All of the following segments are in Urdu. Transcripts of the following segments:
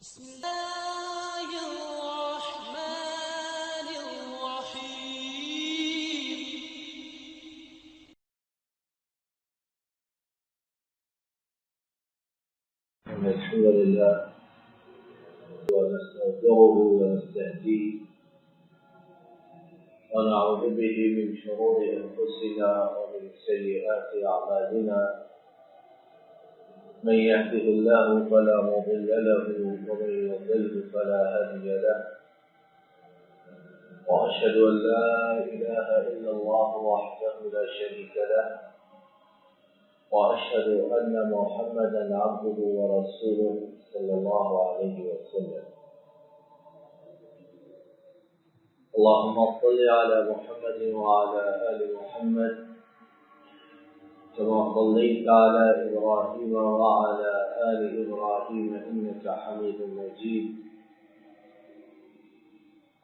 بسم الله الرحمن الرحيم. الحمد لله ونستغفره ونستهديه ونعوذ به من شرور أنفسنا ومن سيئات أعمالنا، من يهده الله فلا مضل له ومن يضلل فلا هادي له، وأشهد أن لا إله إلا الله وحده لا شريك له، وأشهد أن محمدا عبده ورسوله صلى الله عليه وسلم. اللهم صل على محمد وعلى آل محمد كما صليت على إبراهيم وعلى آل إبراهيم إنك حميد مجيد.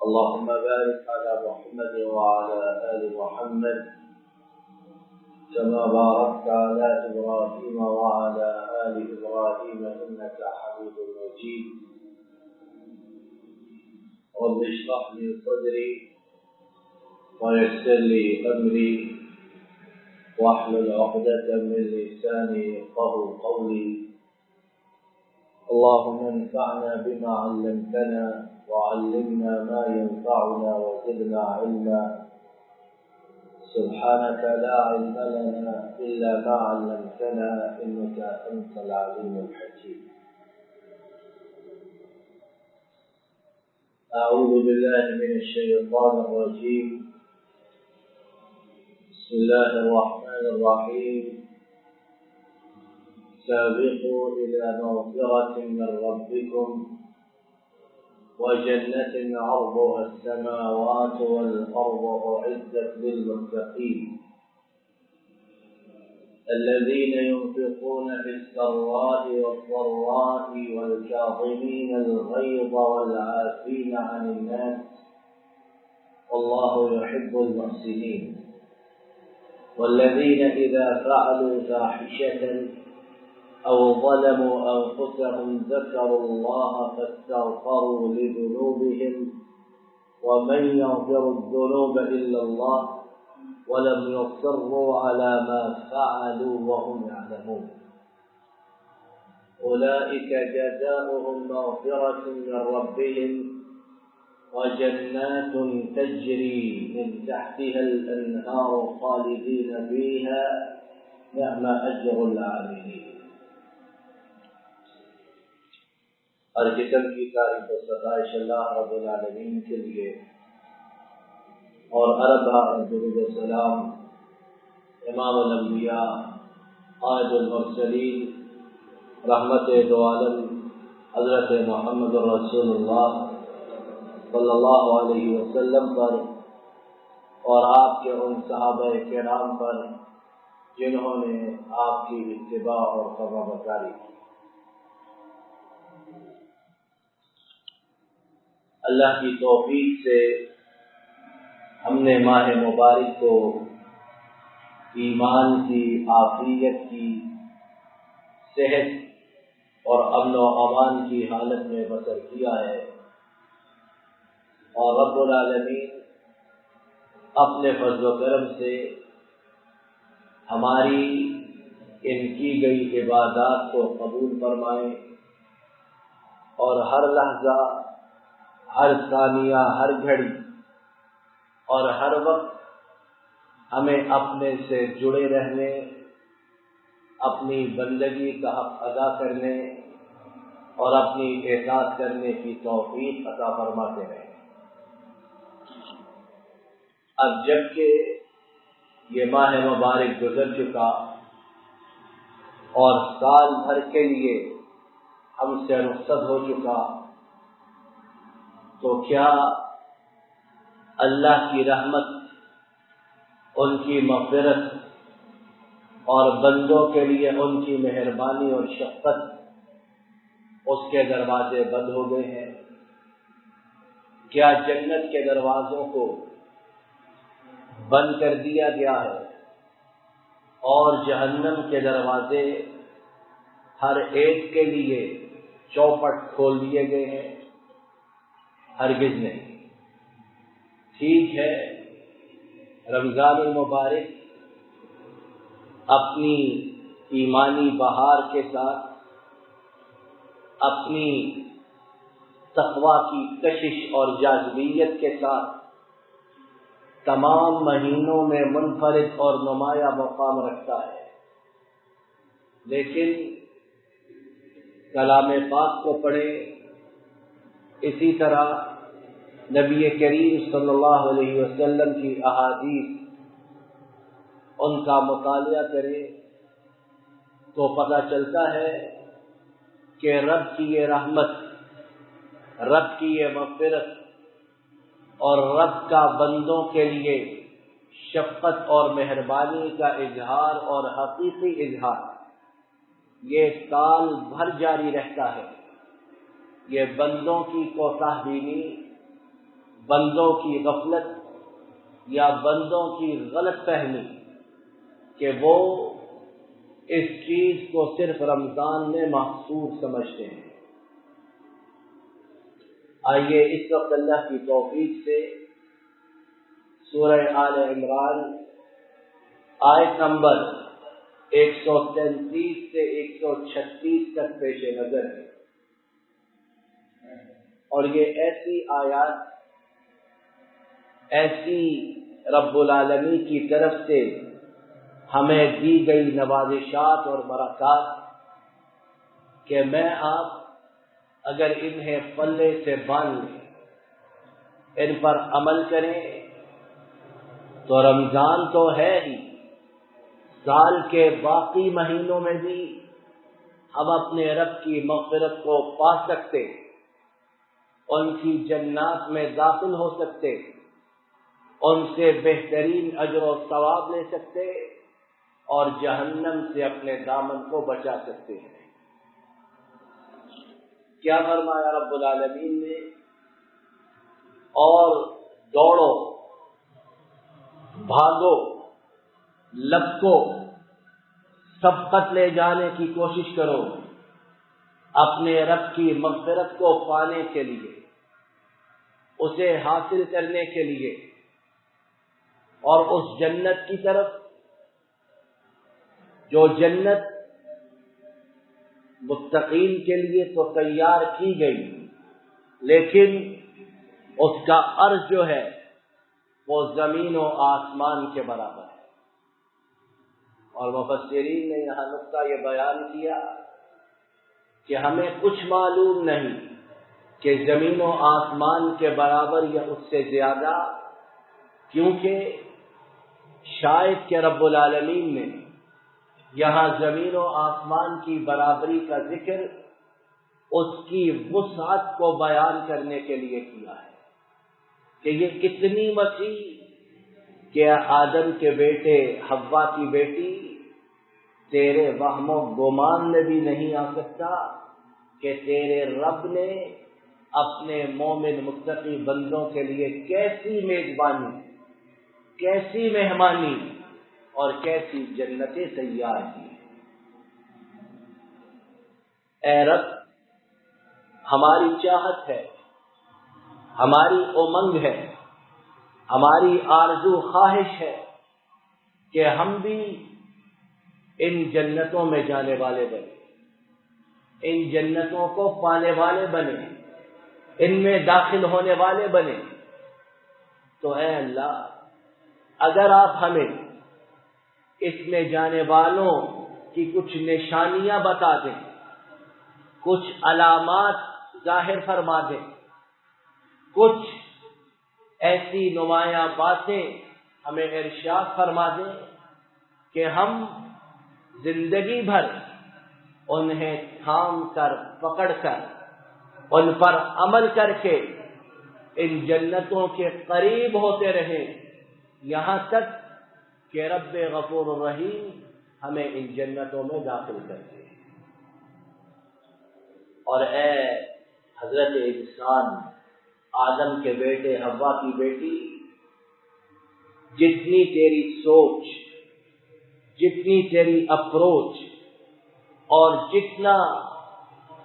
اللهم بارك على محمد وعلى آل محمد كما باركت على إبراهيم وعلى آل إبراهيم إنك حميد مجيد. رب اشرح لي صدري ويسر لي أمري واحلل عقدة من لساني يفقهوا قولي. اللهم انفعنا بما علمتنا وعلمنا ما ينفعنا وزدنا علما. سبحانك لا علم لنا إلا ما علمتنا إنك أنت العليم الحكيم. أعوذ بالله من الشيطان الرجيم. بسم الله الرحمن الرحيم. سابقوا إلى مغفرة من ربكم وجنة عرضها السماوات والأرض أعدت للمتقين الذين ينفقون في السراء والضراء والكاظمين الغيظ والعافين عن الناس والله يحب المحسنين والذين إذا فعلوا فاحشة أو ظلموا أنفسهم ذكروا الله فاستغفروا لذنوبهم ومن يغفر الذنوب إلا الله ولم يصروا على ما فعلوا وهم يعلمون أولئك جزاؤهم مغفرة من ربهم وجنات تجري من تحتها الأنهار خالدين فيها نعم أجر العاملين. ہر قسم کی تعریف و ستائش اللہ رب العالمین کے لیے، اور ارب درود و سلام امام الانبیاء قائد المرسلین رحمت دو عالم حضرت محمد رسول اللہ صلی اللہ علیہ وسلم پر اور آپ کے ان صحابہ کرام پر جنہوں نے آپ کی اتباع اور فرما برداری کی. اللہ کی توفیق سے ہم نے ماہ مبارک کو ایمان کی، عافیت کی، صحت اور امن و امان کی حالت میں بسر کیا ہے، اور رب العالمین اپنے فضل و کرم سے ہماری ان کی گئی عبادات کو قبول فرمائے، اور ہر لحظہ، ہر ثانیہ، ہر گھڑی اور ہر وقت ہمیں اپنے سے جڑے رہنے، اپنی بندگی کا حق ادا کرنے اور اپنی اطاعت کرنے کی توفیق عطا فرماتے رہیں. اب جبکہ یہ ماہ مبارک گزر چکا اور سال بھر کے لیے ہم سے رخصت ہو چکا، تو کیا اللہ کی رحمت، ان کی مغفرت اور بندوں کے لیے ان کی مہربانی اور شفقت، اس کے دروازے بند ہو گئے ہیں؟ کیا جنت کے دروازوں کو بند کر دیا گیا ہے اور جہنم کے دروازے ہر ایک کے لیے چوپٹ کھول دیے گئے ہیں؟ ہرگز نہیں۔ ٹھیک ہے، رمضان المبارک اپنی ایمانی بہار کے ساتھ، اپنی تقویٰ کی کشش اور جاذبیت کے ساتھ تمام مہینوں میں منفرد اور نمایاں مقام رکھتا ہے، لیکن کلام پاک کو پڑھیں، اسی طرح نبی کریم صلی اللہ علیہ وسلم کی احادیث ان کا مطالعہ کریں تو پتہ چلتا ہے کہ رب کی یہ رحمت، رب کی یہ مغفرت اور رب کا بندوں کے لیے شفقت اور مہربانی کا اظہار اور حقیقی اظہار یہ سال بھر جاری رہتا ہے۔ یہ بندوں کی کوتاہ بینی، بندوں کی غفلت یا بندوں کی غلط فہمی کہ وہ اس چیز کو صرف رمضان میں محصور سمجھتے ہیں۔ آئیے اس وقت اللہ کی توفیق سے سورہ آل عمران آیت نمبر 133 سے 136 تک پیش نظر ہے، اور یہ ایسی آیات، ایسی رب العالمین کی طرف سے ہمیں دی گئی نوازشات اور برکات کہ میں آپ اگر انہیں پلے سے باندھ لیں، ان پر عمل کریں تو رمضان تو ہے ہی، سال کے باقی مہینوں میں بھی ہم اپنے رب کی مغفرت کو پا سکتے، ان کی جنات میں داخل ہو سکتے، ان سے بہترین اجر و ثواب لے سکتے اور جہنم سے اپنے دامن کو بچا سکتے ہیں۔ کیا فرمایا رب العالمین نے؟ اور دوڑو، بھاگو، لپکو، سبقت لے جانے کی کوشش کرو اپنے رب کی مغفرت کو پانے کے لیے، اسے حاصل کرنے کے لیے، اور اس جنت کی طرف جو جنت متقین کے لیے تو تیار کی گئی، لیکن اس کا عرض جو ہے وہ زمین و آسمان کے برابر ہے۔ اور مفسرین نے یہاں نقطہ یہ بیان کیا کہ ہمیں کچھ معلوم نہیں کہ زمین و آسمان کے برابر یا اس سے زیادہ، کیونکہ شاید کہ رب العالمین نے یہاں زمین و آسمان کی برابری کا ذکر اس کی وسعت کو بیان کرنے کے لیے کیا ہے کہ یہ کتنی وسیع کہ آدم کے بیٹے، حوا کی بیٹی، تیرے وہم و گمان میں بھی نہیں آ سکتا کہ تیرے رب نے اپنے مومن متقی بندوں کے لیے کیسی میزبانی، کیسی مہمانی اور کیسی جنتیں تیار کی۔ اے رب، ہماری چاہت ہے، ہماری امنگ ہے، ہماری آرزو خواہش ہے کہ ہم بھی ان جنتوں میں جانے والے بنے، ان جنتوں کو پانے والے بنے، ان میں داخل ہونے والے بنے۔ تو اے اللہ، اگر آپ ہمیں اس میں جانے والوں کی کچھ نشانیاں بتا دیں، کچھ علامات ظاہر فرما دیں، کچھ ایسی نمایاں باتیں ہمیں ارشاد فرما دیں کہ ہم زندگی بھر انہیں تھام کر، پکڑ کر، ان پر عمل کر کے ان جنتوں کے قریب ہوتے رہیں، یہاں تک کہ رب غفور الرحیم ہمیں ان جنتوں میں داخل کر دے۔ اور اے حضرت انسان، آدم کے بیٹے، حوا کی بیٹی، جتنی تیری سوچ، جتنی تیری اپروچ اور جتنا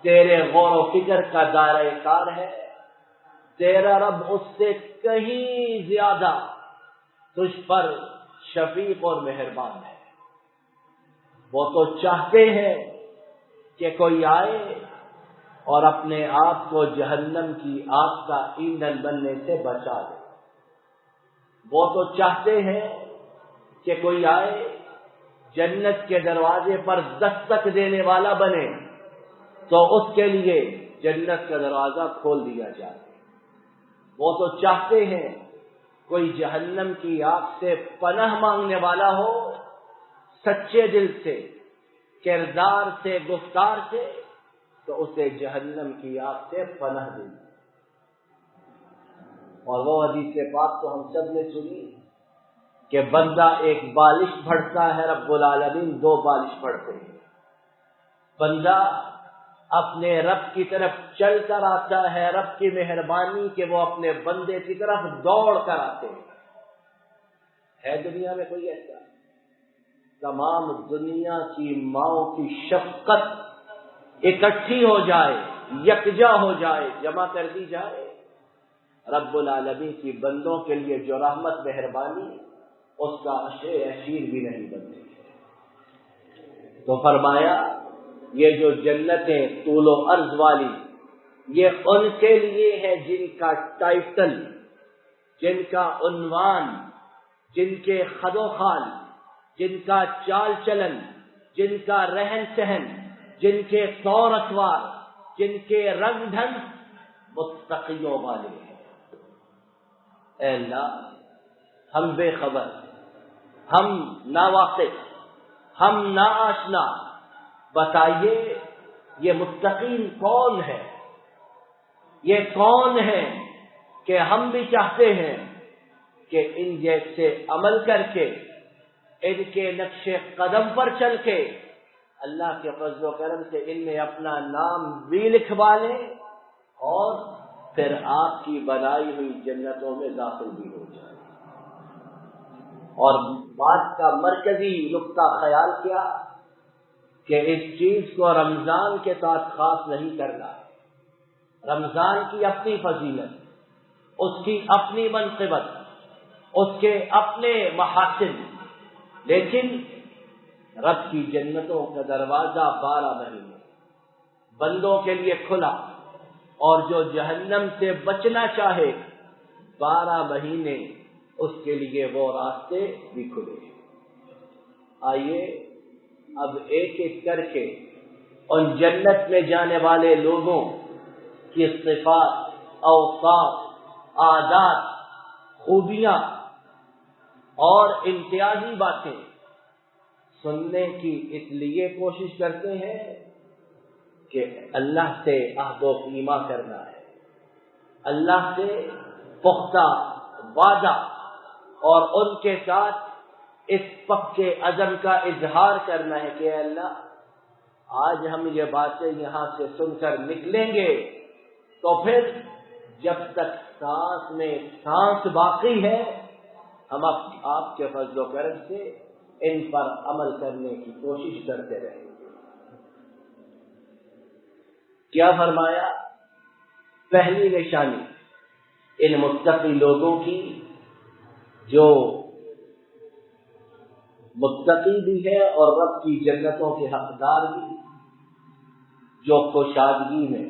تیرے غور و فکر کا دائرہ کار ہے، تیرا رب اس سے کہیں زیادہ تجھ پر شفیق اور مہربان ہے۔ وہ تو چاہتے ہیں کہ کوئی آئے اور اپنے آپ کو جہنم کی آگ کا ایندھن بننے سے بچا دے۔ وہ تو چاہتے ہیں کہ کوئی آئے جنت کے دروازے پر دستک دینے والا بنے تو اس کے لیے جنت کا دروازہ کھول دیا جائے۔ وہ تو چاہتے ہیں کوئی جہنم کی آگ سے پناہ مانگنے والا ہو، سچے دل سے، کردار سے، گفتار سے، تو اسے جہنم کی آگ سے پناہ دے۔ اور وہ حدیث پاک تو ہم سب نے سنی کہ بندہ ایک بالش پڑھتا ہے، رب العالمین 2 بالش پڑھتے ہیں۔ بندہ اپنے رب کی طرف چل کر آتا ہے، رب کی مہربانی کہ وہ اپنے بندے کی طرف دوڑ کر آتے ہیں۔ ہے دنیا میں کوئی ایسا؟ تمام دنیا کی ماؤں کی شفقت اکٹھی ہو جائے، یکجا ہو جائے، جمع کر دی جائے، رب العالمین کی بندوں کے لیے جو رحمت مہربانی اس کا اشیر بھی نہیں بنتی۔ تو فرمایا یہ جو جنتیں طول و عرض والی، یہ ان کے لیے ہے جن کا ٹائٹل، جن کا عنوان، جن کے خد و خال، جن کا چال چلن، جن کا رہن سہن، جن کے طور اطوار، جن کے رنگ ڈھنگ متقیوں والے ہیں۔ اے اللہ، ہم بے خبر، ہم ناواقف، ہم ناآشنا، بتائیے یہ متقین کون ہے؟ یہ کون ہے کہ ہم بھی چاہتے ہیں کہ ان جیسے عمل کر کے، ان کے نقش قدم پر چل کے اللہ کے فضل و کرم سے ان میں اپنا نام بھی لکھوا لیں اور پھر آپ کی بنائی ہوئی جنتوں میں داخل بھی ہو جائے۔ اور بات کا مرکزی نقطہ خیال کیا کہ اس چیز کو رمضان کے ساتھ خاص نہیں کرنا ہے۔ رمضان کی اپنی فضیلت، اس کی اپنی منقبت، اس کے اپنے محاسن، لیکن رب کی جنتوں کا دروازہ 12 مہینے بندوں کے لیے کھلا، اور جو جہنم سے بچنا چاہے 12 مہینے اس کے لیے وہ راستے بھی کھلے۔ آئیے اب ایک ایک کر کے ان جنت میں جانے والے لوگوں کی صفات، اوصاف، عادات، خوبیاں اور امتیازی باتیں سننے کی اس لیے کوشش کرتے ہیں کہ اللہ سے عہد و پیما کرنا ہے، اللہ سے پختہ وعدہ اور ان کے ساتھ اس پکے عزم کا اظہار کرنا ہے کہ اے اللہ آج ہم یہ باتیں یہاں سے سن کر نکلیں گے تو پھر جب تک سانس میں سانس باقی ہے ہم آپ کے فضل و کرم سے ان پر عمل کرنے کی کوشش کرتے رہیں گے۔ کیا فرمایا؟ پہلی نشانی ان متقی لوگوں کی جو متقی بھی ہے اور رب کی جنتوں کے حقدار بھی، جو خوشادگی میں،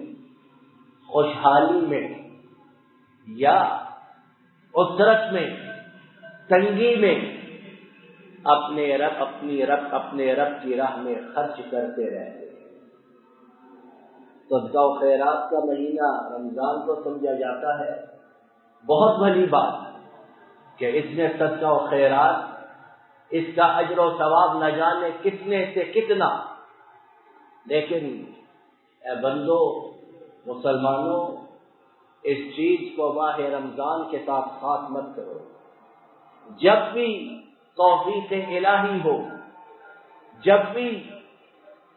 خوشحالی میں یا اسرت میں، تنگی میں اپنے رب کی راہ میں خرچ کرتے رہتے۔ صدقہ و خیرات کا مہینہ رمضان کو سمجھا جاتا ہے، بہت بڑی بات کہ اس میں صدقہ و خیرات، اس کا اجر و ثواب نہ جانے کتنے سے کتنا، لیکن اے بندو، مسلمانوں، اس چیز کو ماہ رمضان کے ساتھ خاص مت کرو۔ جب بھی توفیق الہی ہو، جب بھی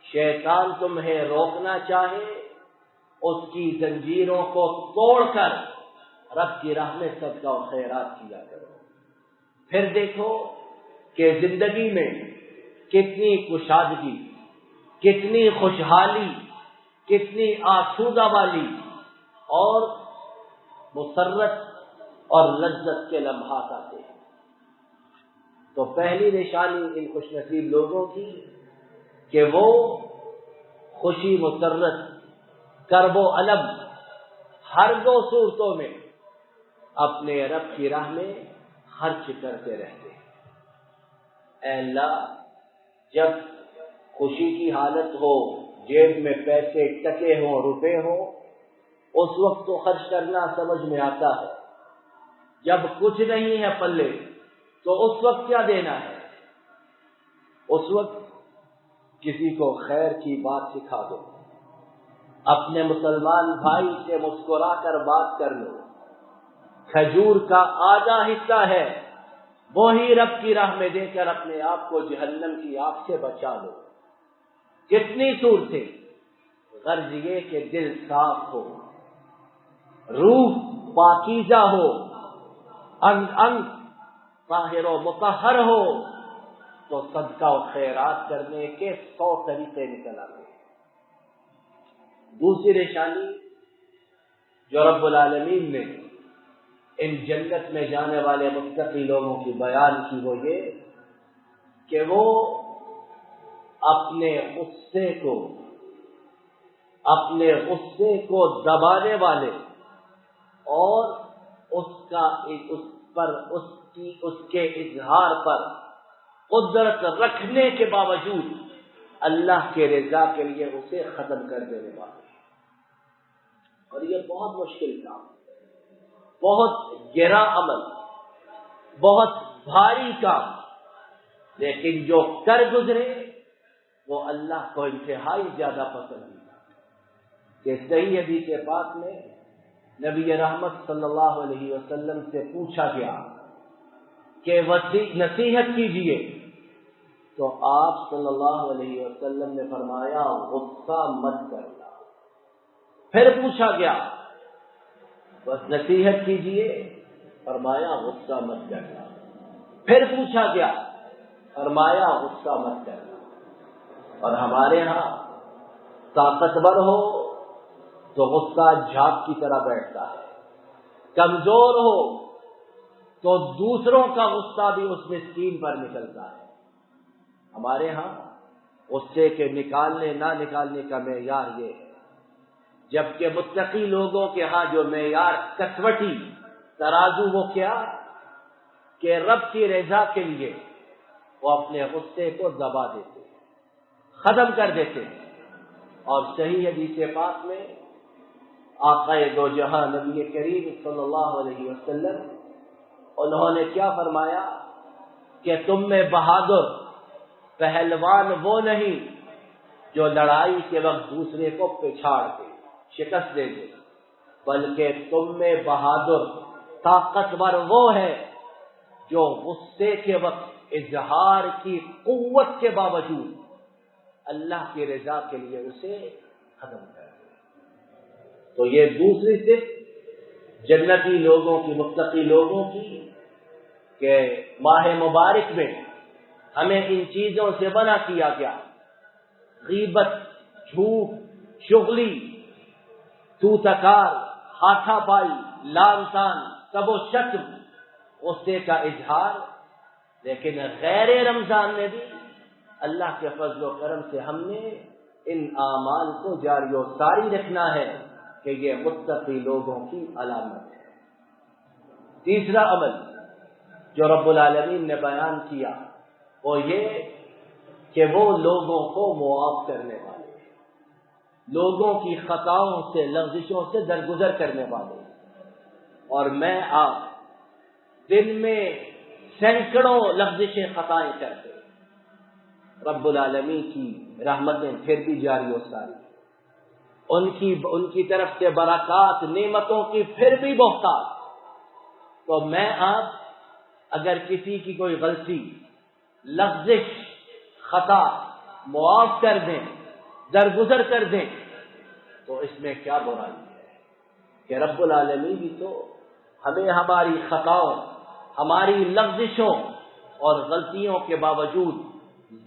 شیطان تمہیں روکنا چاہے، اس کی زنجیروں کو توڑ کر رب کی راہ میں صدقہ و خیرات کیا کرو۔ پھر دیکھو کہ زندگی میں کتنی کشادگی، کتنی خوشحالی، کتنی آسودہ والی اور مسرت اور لذت کے لمحات آتے ہیں۔ تو پہلی نشانی ان خوش نصیب لوگوں کی کہ وہ خوشی مسرت کرب و الم ہر دو صورتوں میں اپنے رب کی راہ میں خرچ کرتے رہتے ہیں۔ اے اللہ، جب خوشی کی حالت ہو، جیب میں پیسے ٹکے ہوں، روپے ہوں، اس وقت تو خرچ کرنا سمجھ میں آتا ہے۔ جب کچھ نہیں ہے پلے تو اس وقت کیا دینا ہے؟ اس وقت کسی کو خیر کی بات سکھا دو، اپنے مسلمان بھائی سے مسکرا کر بات کر لو۔ کھجور کا آدھا حصہ ہے وہی رب کی راہ میں دے کر اپنے آپ کو جہنم کی آگ سے بچا لو۔ کتنی صورتیں، غرض یہ کہ دل صاف ہو، روح پاکیزہ ہو، انگ انگ طاہر و مطہر ہو، تو صدقہ و خیرات کرنے کے 100 طریقے نکل آتے ہیں۔ دوسری نشانی جو رب العالمین نے ان جنت میں جانے والے متقی لوگوں کی بیان کی وہ یہ کہ وہ اپنے غصے کو دبانے والے اور اس کے اظہار پر قدرت رکھنے کے باوجود اللہ کے رضا کے لیے اسے ختم کر دینے والے۔ اور یہ بہت مشکل کام، بہت گہرا عمل، بہت بھاری کام، لیکن جو کر گزرے وہ اللہ کو انتہائی زیادہ پسند ہے۔ کہ صحیح حدیث پاک میں نبی رحمت صلی اللہ علیہ وسلم سے پوچھا گیا کہ نصیحت کیجئے، تو آپ صلی اللہ علیہ وسلم نے فرمایا غصہ مت کرنا۔ پھر پوچھا گیا بس نصیحت کیجئے، فرمایا غصہ مت کرنا۔ پھر پوچھا گیا، فرمایا غصہ مت کرنا۔ اور ہمارے ہاں طاقتور ہو تو غصہ جھاگ کی طرح بیٹھتا ہے، کمزور ہو تو دوسروں کا غصہ بھی اس مسکین پر نکلتا ہے۔ ہمارے ہاں غصے کے نکالنے نہ نکالنے کا معیار یہ ہے، جبکہ متقی لوگوں کے ہاں جو معیار کسوٹی ترازو وہ کیا کہ رب کی رضا کے لیے وہ اپنے غصے کو دبا دیتے ہیں، ختم کر دیتے ہیں۔ اور صحیح حدیث پاک میں آقا دو جہاں نبی کریم صلی اللہ علیہ وسلم انہوں نے کیا فرمایا کہ تم میں بہادر پہلوان وہ نہیں جو لڑائی کے وقت دوسرے کو پچھاڑ دے، شکست دے دے، بلکہ تم میں بہادر طاقتور وہ ہے جو غصے کے وقت اظہار کی قوت کے باوجود اللہ کی رضا کے لیے اسے ختم کر دے۔ تو یہ دوسری صرف جنتی لوگوں کی، متقی لوگوں کی، کہ ماہ مبارک میں ہمیں ان چیزوں سے منع کیا گیا، غیبت، جھوٹ، چغلی، تو تکار، ہاتھا پائی، لان تان، کب و شتم، غصے کا اظہار۔ لیکن غیر رمضان میں بھی اللہ کے فضل و کرم سے ہم نے ان اعمال کو جاری و ساری رکھنا ہے کہ یہ متقی لوگوں کی علامت ہے۔ تیسرا عمل جو رب العالمین نے بیان کیا وہ یہ کہ وہ لوگوں کو معاف کرنے والے، لوگوں کی خطاؤں سے، لغزشوں سے درگزر کرنے والے۔ اور میں آپ دن میں سینکڑوں لغزشیں، خطائیں کرتے، رب العالمین کی رحمتیں پھر بھی جاری و ساری، ان کی طرف سے برکات، نعمتوں کی پھر بھی بہتات۔ تو میں آپ اگر کسی کی کوئی غلطی، لغزش، خطا معاف کر دیں، درگزر کر دیں، تو اس میں کیا برائی ہے کہ رب العالمین بھی تو ہمیں ہماری خطاؤں، ہماری لغزشوں اور غلطیوں کے باوجود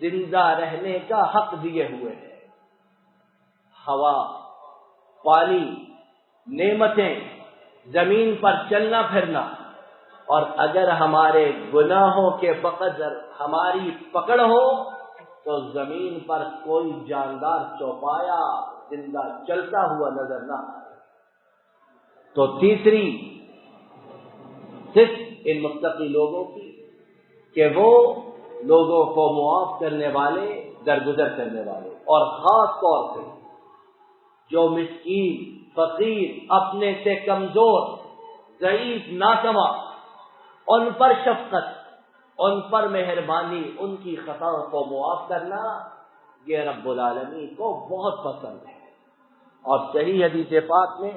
زندہ رہنے کا حق دیے ہوئے ہیں۔ ہوا، پانی، نعمتیں، زمین پر چلنا پھرنا، اور اگر ہمارے گناہوں کے بقدر ہماری پکڑ ہو تو زمین پر کوئی جاندار چوپایا زندہ چلتا ہوا نظر نہ آئے۔ تو تیسری صرف ان متقی لوگوں کی کہ وہ لوگوں کو معاف کرنے والے، درگزر کرنے والے، اور خاص طور سے جو مسکین، فقیر، اپنے سے کمزور، ضعیف، ناتواں، ان پر شفقت، ان پر مہربانی، ان کی خطاؤں کو معاف کرنا، یہ رب العالمین کو بہت پسند ہے۔ اور صحیح حدیث پاک میں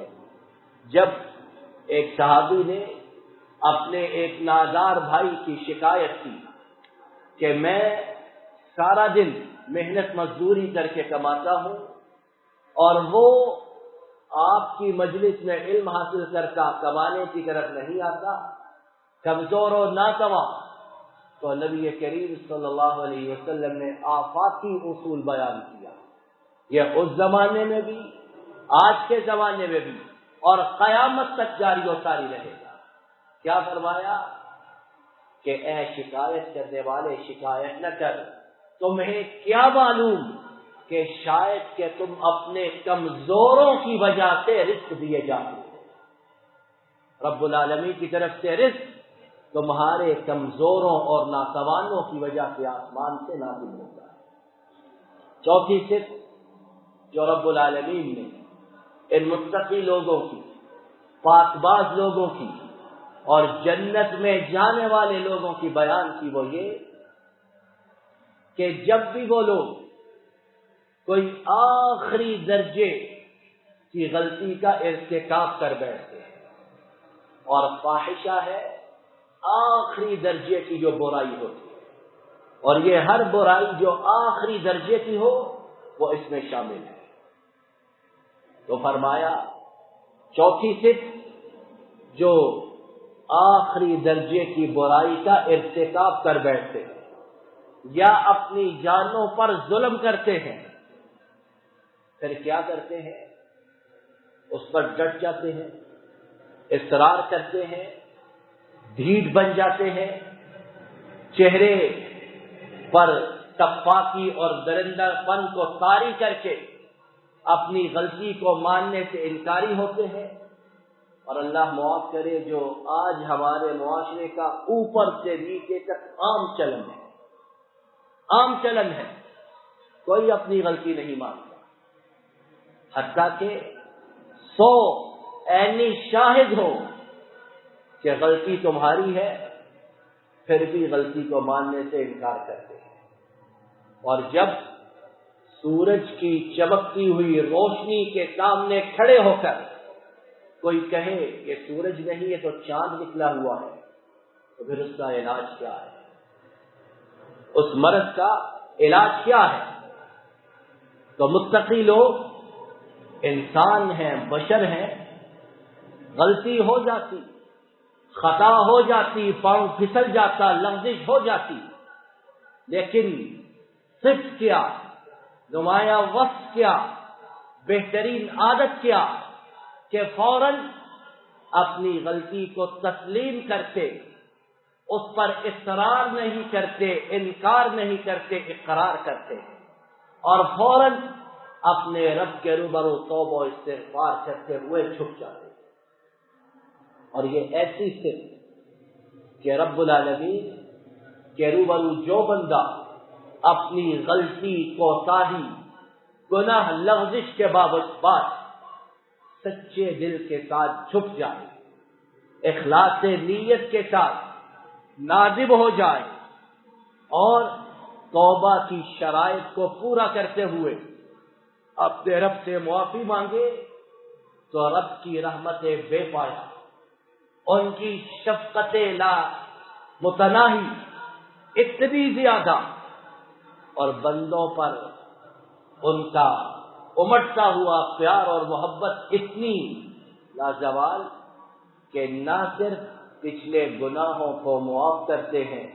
جب ایک صحابی نے اپنے ایک نادار بھائی کی شکایت کی کہ میں سارا دن محنت مزدوری کر کے کماتا ہوں اور وہ آپ کی مجلس میں علم حاصل کرتا کمانے کی طرف نہیں آتا، کمزور و ناتواں، تو نبی کریم صلی اللہ علیہ وسلم نے آفاقی اصول بیان کیا۔ یہ اس زمانے میں بھی، آج کے زمانے میں بھی، اور قیامت تک جاری و ساری رہے گا۔ کیا فرمایا کہ اے شکایت کرنے والے، شکایت نہ کر، تمہیں کیا معلوم کہ شاید کہ تم اپنے کمزوروں کی وجہ سے رزق دیے جاتے ہو۔ رب العالمین کی طرف سے رزق تمہارے کمزوروں اور ناتوانوں کی وجہ سے آسمان سے نازل ہوتا ہے۔ چوتھی صفت جو رب العالمین نے ان متقی لوگوں کی، پاک باز لوگوں کی اور جنت میں جانے والے لوگوں کی بیان کی، وہ یہ کہ جب بھی وہ لوگ کوئی آخری درجے کی غلطی کا ارتکاب کر بیٹھتے ہیں، اور فاحشہ ہے آخری درجے کی جو برائی ہوتی ہے، اور یہ ہر برائی جو آخری درجے کی ہو وہ اس میں شامل ہے، تو فرمایا چوتھی صفت جو آخری درجے کی برائی کا ارتکاب کر بیٹھتے ہیں یا اپنی جانوں پر ظلم کرتے ہیں، پھر کیا کرتے ہیں؟ اس پر ڈٹ جاتے ہیں، اصرار کرتے ہیں، ڈھیٹ بن جاتے ہیں، چہرے پر تفاقی اور درندہ پن کو طاری کر کے اپنی غلطی کو ماننے سے انکاری ہوتے ہیں۔ اور اللہ معاف کرے، جو آج ہمارے معاشرے کا اوپر سے نیچے تک عام چلن ہے، عام چلن ہے، کوئی اپنی غلطی نہیں مانتا، حتیٰ کہ 100 عینی شاہد ہو کہ غلطی تمہاری ہے، پھر بھی غلطی کو ماننے سے انکار کرتے ہیں۔ اور جب سورج کی چمکتی ہوئی روشنی کے سامنے کھڑے ہو کر کوئی کہے یہ سورج نہیں ہے تو چاند نکلا ہوا ہے، تو پھر اس کا علاج کیا ہے؟ اس مرض کا علاج کیا ہے؟ تو متقی لوگ انسان ہیں، بشر ہیں، غلطی ہو جاتی، خطا ہو جاتی، پاؤں پھسل جاتا، لغزش ہو جاتی، لیکن صفت کیا، نمایاں وصف کیا، بہترین عادت کیا کہ فوراً اپنی غلطی کو تسلیم کرتے، اس پر اصرار نہیں کرتے، انکار نہیں کرتے، اقرار کرتے، اور فوراً اپنے رب کے روبرو توبہ و استغفار کرتے ہوئے چھپ جاتے۔ اور یہ ایسی صفت کہ رب العالمین کے روبرو جو بندہ اپنی غلطی، کوتاہی، گناہ، لغزش کے بعد سچے دل کے ساتھ چھپ جائے، اخلاص نیت کے ساتھ نادم ہو جائے اور توبہ کی شرائط کو پورا کرتے ہوئے اپنے رب سے معافی مانگے، تو رب کی رحمت بے پایا، ان کی شفقت لا متناہی اتنی زیادہ، اور بندوں پر ان کا امٹتا ہوا پیار اور محبت اتنی لازوال کہ نہ صرف پچھلے گناہوں کو معاف کرتے ہیں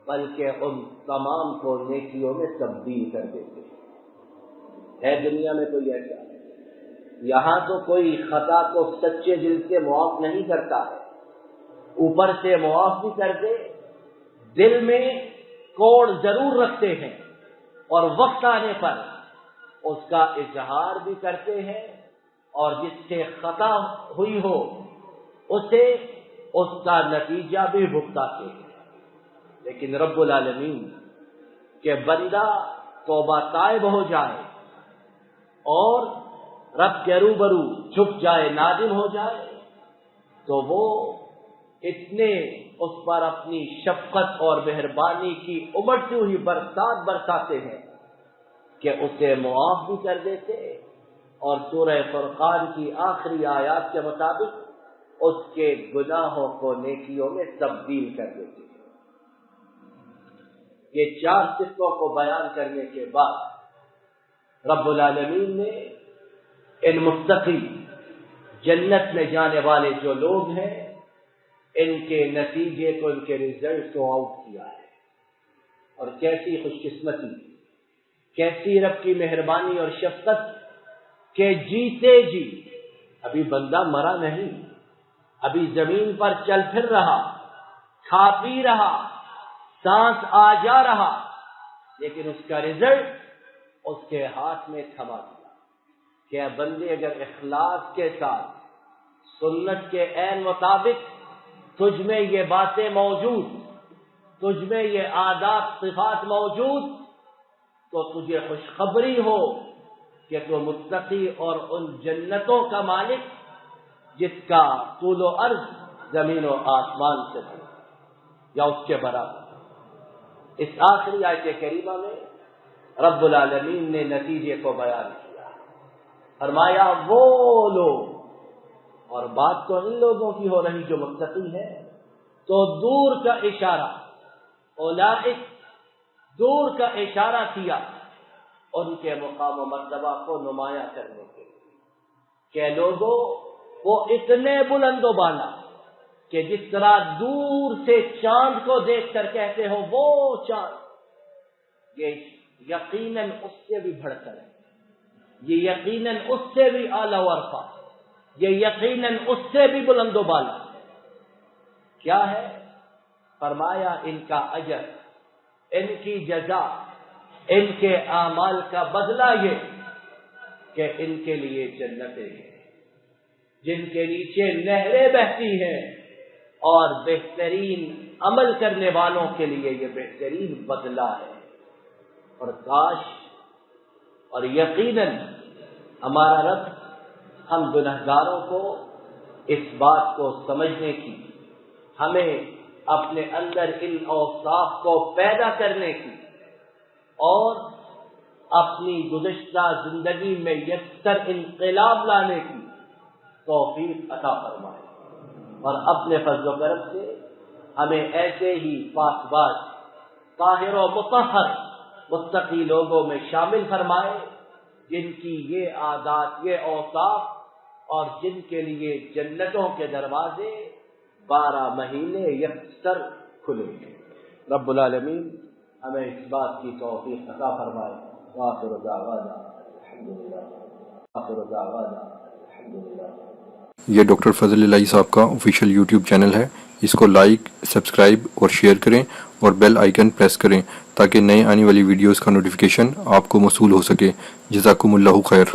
بلکہ ان تمام کو نیکیوں میں تبدیل کر دیتے ہیں۔ ہے دنیا میں کوئی ایسا؟ یہاں تو کوئی خطا کو سچے دل سے معاف نہیں کرتا ہے، اوپر سے معاف بھی کر دے، دل میں کوڑ ضرور رکھتے ہیں اور وقت آنے پر اس کا اظہار بھی کرتے ہیں، اور جس سے خطا ہوئی ہو اسے اس کا نتیجہ بھی بھگتاتے ہیں۔ لیکن رب العالمین کہ بندہ توبہ طائب ہو جائے اور رب کے روبرو جھک جائے، نادم ہو جائے، تو وہ اتنے اس پر اپنی شفقت اور مہربانی کی امڑتی ہوئی برسات برساتے ہیں کہ اسے معاف بھی کر دیتے، اور سورہ فرقان کی آخری آیات کے مطابق اس کے گناہوں کو نیکیوں میں تبدیل کر دیتے ہیں۔ یہ 4 صفتوں کو بیان کرنے کے بعد رب العالمین نے ان متقی جنت میں جانے والے جو لوگ ہیں ان کے نتیجے کو، ان کے رزلٹ کو آؤٹ کیا ہے۔ اور کیسی خوش قسمتی، کیسی رب کی مہربانی اور شفقت کہ جیتے جی، ابھی بندہ مرا نہیں، ابھی زمین پر چل پھر رہا، کھا پی رہا، سانس آ جا رہا، لیکن اس کا رزلٹ اس کے ہاتھ میں تھما دیا کہ بندے اگر اخلاص کے ساتھ سنت کے عین مطابق تجھ میں یہ باتیں موجود، تجھ میں یہ آداب صفات موجود، تو تجھے خوشخبری ہو کہ تو متقی اور ان جنتوں کا مالک جس کا طول و عرض زمین و آسمان سے ہے یا اس کے برابر۔ اس آخری آیت کریمہ میں رب العالمین نے نتیجے کو بیان کیا، فرمایا وہ لوگ، اور بات تو ان لوگوں کی ہو رہی جو متقی ہیں، تو دور کا اشارہ، اولئک دور کا اشارہ کیا ان کے مقام و مرتبہ کو نمایاں کرنے کے لیے کہ لوگوں وہ اتنے بلند و بالا کہ جس طرح دور سے چاند کو دیکھ کر کہتے ہو وہ چاند، یہ یقیناً اس سے بھی بڑھ کر ہے، یہ یقیناً اس سے بھی اعلیٰ ورفع، یہ یقیناً اس سے بھی بلند و بالا۔ کیا ہے؟ فرمایا ان کا اجر، ان کی جزا، ان کے اعمال کا بدلہ یہ کہ ان کے لیے جنتیں ہیں جن کے نیچے نہریں بہتی ہیں، اور بہترین عمل کرنے والوں کے لیے یہ بہترین بدلہ ہے۔ اور کاش اور یقیناً ہمارا رب ہم گنہگاروں کو اس بات کو سمجھنے کی، ہمیں اپنے اندر ان اوصاف کو پیدا کرنے کی اور اپنی گزشتہ زندگی میں یکسر انقلاب لانے کی توفیق عطا فرمائے، اور اپنے فضل و کرم سے ہمیں ایسے ہی پاسباز، طاہر و مطہر متقی لوگوں میں شامل فرمائے جن کی یہ عادات، یہ اوصاف، اور جن کے لیے جنتوں کے دروازے 12 مہینے یکسر کھلے ہیں۔ رب العالمین ہمیں اس بات کی توفیق عطا فرمائے۔ وآخر دعوانا الحمدللہ، آخر دعوانا الحمدللہ۔ یہ ڈاکٹر فضل الہی صاحب کا آفیشیل یوٹیوب چینل ہے، اس کو لائک، سبسکرائب اور شیئر کریں اور بیل آئیکن پریس کریں تاکہ نئے آنے والی ویڈیوز کا نوٹیفیکیشن آپ کو موصول ہو سکے۔ جزاکم اللہ خیر۔